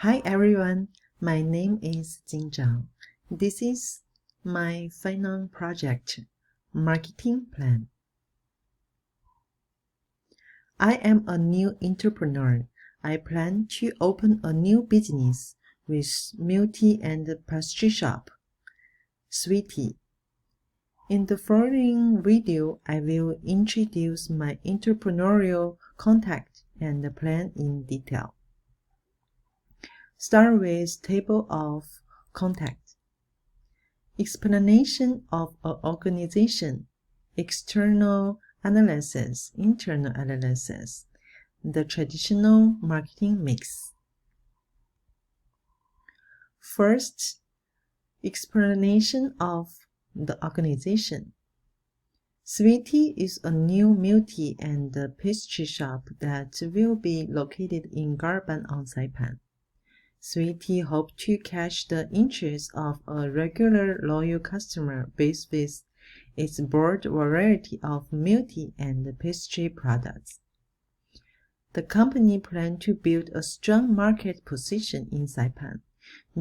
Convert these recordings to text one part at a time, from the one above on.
Hi everyone, my name is Jing Zhang. This is my final project, marketing plan. I am a new entrepreneur. I plan to open a new business with milk tea and pastry shop, Sweet Tea. In the following video, I will introduce my entrepreneurial contact and plan in detail. Start with table of contact. Explanation of an organization, external analysis, internal analysis, the traditional marketing mix. First, explanation of the organization. Sweet Tea is a new milk tea and pastry shop that will be located in Garban on Saipan. Sweet Tea hopes to catch the interest of a regular loyal customer base with its broad variety of milk tea and pastry products. The company plans to build a strong market position in Saipan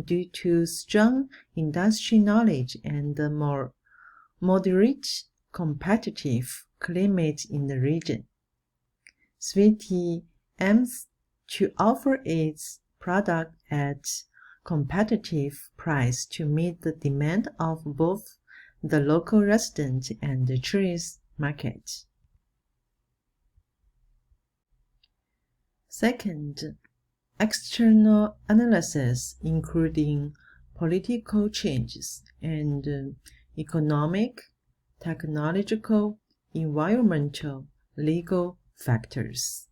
due to strong industry knowledge and the more moderate competitive climate in the region. Sweet Tea aims to offer its product at competitive price to meet the demand of both the local resident and the tourist market. Second, external analysis including political changes and economic, technological, environmental, legal factors.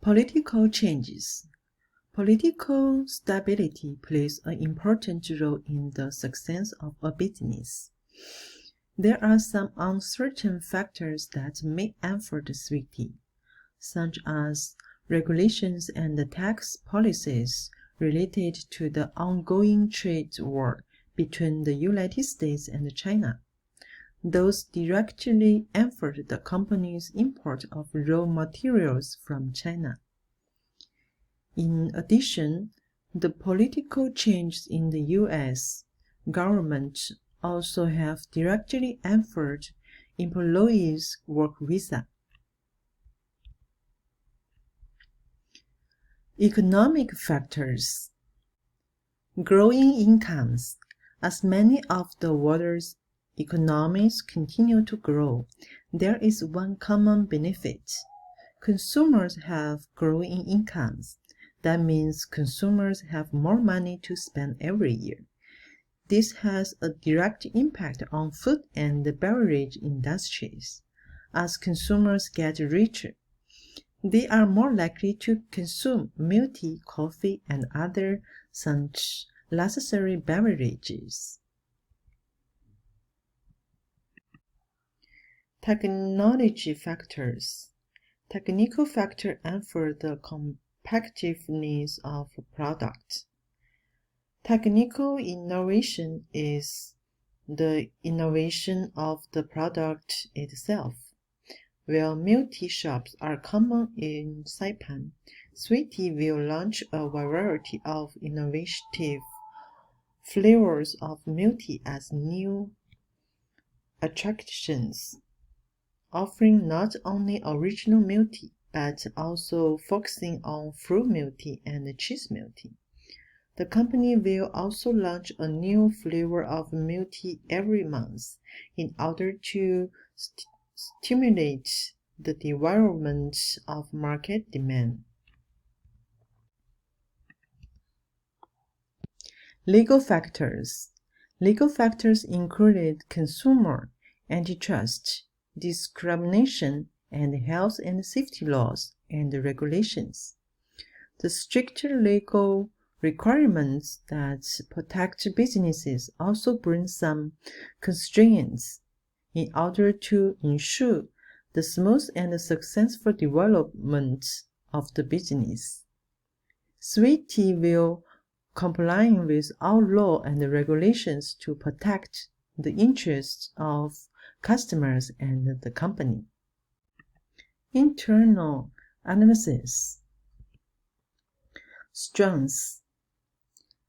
Political changes. Political stability plays an important role in the success of a business. There are some uncertain factors that may affect Sweet Tea, such as regulations and tax policies related to the ongoing trade war between the United States and China. Those directly affect the company's import of raw materials from China. In addition, the political changes in the U.S. government also have directly affected employees' work visa. Economic factors. Growing incomes. As many of the world's economies continue to grow, there is one common benefit. Consumers have growing incomes. That means consumers have more money to spend every year. This has a direct impact on food and beverage industries. As consumers get richer, they are more likely to consume milk tea, coffee, and other such necessary beverages. Technology factors. Technical factors affect the competitiveness of a product. Technical innovation is the innovation of the product itself. While milk tea shops are common in Saipan, Sweet Tea will launch a variety of innovative flavors of milk tea as new attractions, offering not only original milk tea, but also focusing on fruit milk tea and cheese milk tea. The company will also launch a new flavor of milk tea every month in order to stimulate the development of market demand. Legal factors. Legal factors included consumer, antitrust, discrimination, and health and safety laws and regulations. The stricter legal requirements that protect businesses also bring some constraints in order to ensure the smooth and successful development of the business. Sweet Tea will comply with all law and regulations to protect the interests of customers and the company. Internal analysis. Strengths.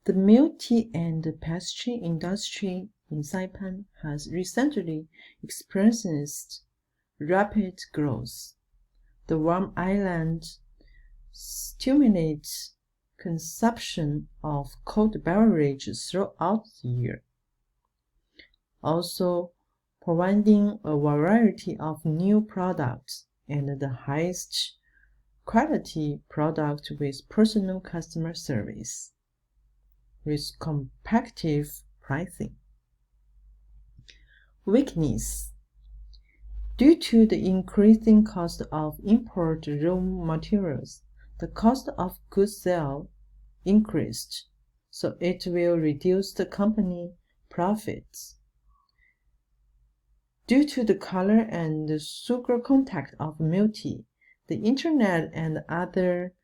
The milk tea and pastry industry in Saipan has recently experienced rapid growth. The warm island stimulates consumption of cold beverages throughout the year, also providing a variety of new products and the highest quality product with personal customer service, with competitive pricing. Weakness. Due to the increasing cost of import raw materials, the cost of goods sold increased, so it will reduce the company profits. Due to the color and the sugar content of milk tea, the internet and other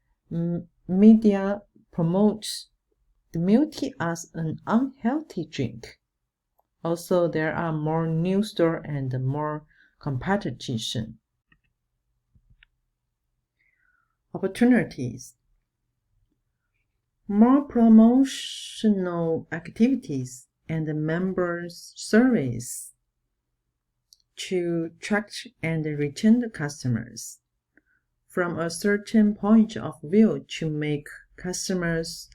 media promote the milk tea as an unhealthy drink. Also, there are more new stores and more competition. Opportunities. More promotional activities and members service to attract and retain the customers. From a certain point of view to make customers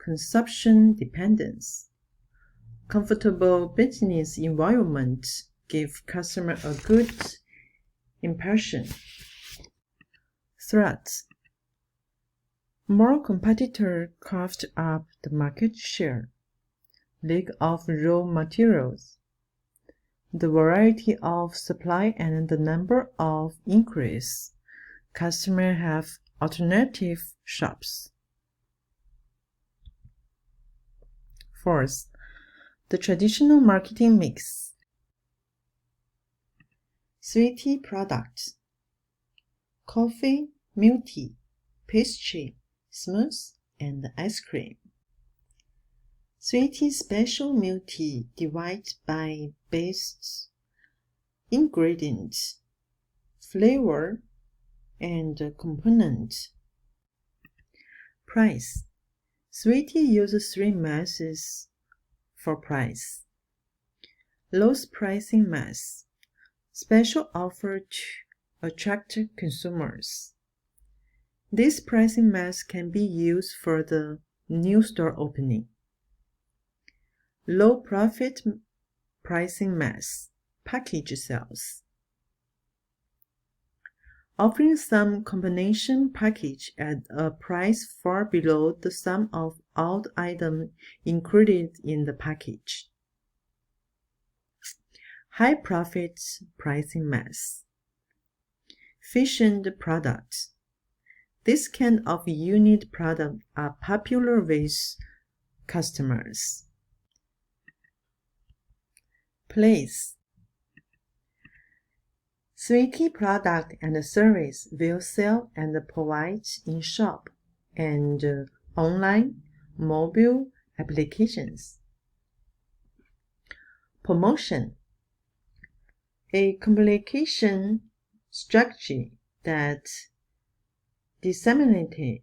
consumption dependence. Comfortable business environment give customer a good impression. Threats. More competitors carved up the market share. Lack of raw materials. The variety of supply and the number of increase. Customers have alternative shops. Fourth, the traditional marketing mix. Sweet tea products. Coffee, milk tea, pastry, smooth, and ice cream. Sweet tea special milk tea divided by base ingredients, flavor, and component. Price. Sweet tea uses 3 masses for price. Lowest pricing mass. Special offer to attract consumers. This pricing mass can be used for the new store opening. Low profit pricing mass. Package sales. Offering some combination package at a price far below the sum of all the items included in the package. High profit pricing mass. Efficient products. This kind of unit product are popular with customers. Place. Sweet tea product and service will sell and provide in shop and online, mobile applications. Promotion. A communication strategy that disseminates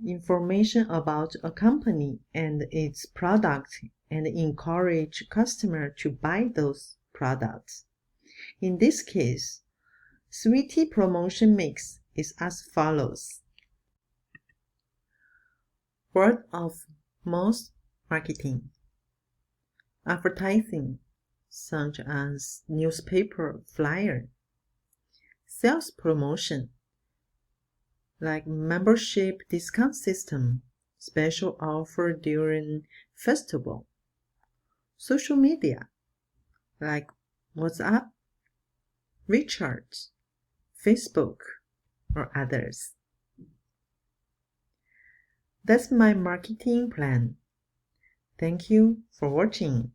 information about a company and its product and encourage customers to buy those products. In this case, sweet tea promotion mix is as follows. Word of mouth marketing. Advertising, such as newspaper flyer. Sales promotion, like membership discount system, special offer during festival. Social media, like WhatsApp, WeChat, Facebook, or others. That's my marketing plan. Thank you for watching.